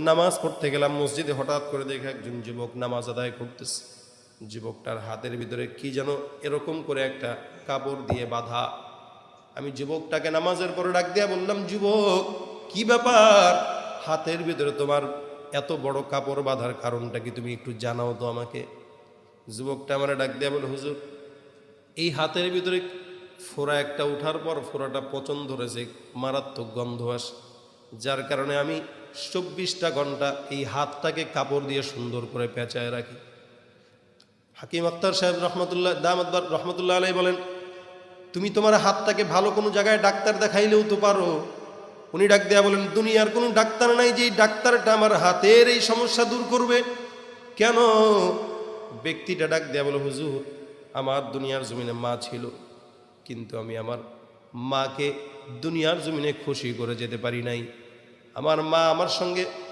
নামাজ পড়তে গেলাম মসজিদে, হঠাৎ করে দেখে একজন যুবক নামাজ আদায় করতেছে। যুবকটার হাতের ভিতরে কি যেন এরকম করে একটা কাপড় দিয়ে বাঁধা। আমি যুবকটাকে নামাজের পরে ডাক দিয়া বললাম, যুবক কি ব্যাপার, হাতের ভিতরে তোমার এত বড় কাপড় বাঁধার কারণটা কি, তুমি একটু জানাও তো আমাকে। যুবকটা আমার ডাক দিয়া বলে, হুজুর এই হাতের ভিতরে ফোড়া একটা উঠার পর ফোড়াটা পচন ধরেছে, মারাত্মক গন্ধ আসে, যার কারণে আমি 24টা ঘন্টা এই হাতটাকে কাপড় দিয়ে সুন্দর করে পেঁচায় রাখি। হাকিম আক্তার সাহেব রহমতুল্লাহ দামাত রহমতুল্লাহ আলাইহি বলেন, তুমি তোমার হাতটাকে ভালো কোনো জায়গায় ডাক্তার দেখাইলেও তো পারো। উনি ডাক দেয়া বলেন, দুনিয়ার কোনো ডাক্তার নাই যে এই ডাক্তারটা আমার হাতের এই সমস্যা দূর করবে। কেন? ব্যক্তিটা ডাক দেয়া বলে, হুজুর আমার দুনিয়ার জমিনে মা ছিল, কিন্তু আমি আমার মাকে দুনিয়ার জমিনে খুশি করে যেতে পারি নাই। আমার মা আমার সঙ্গে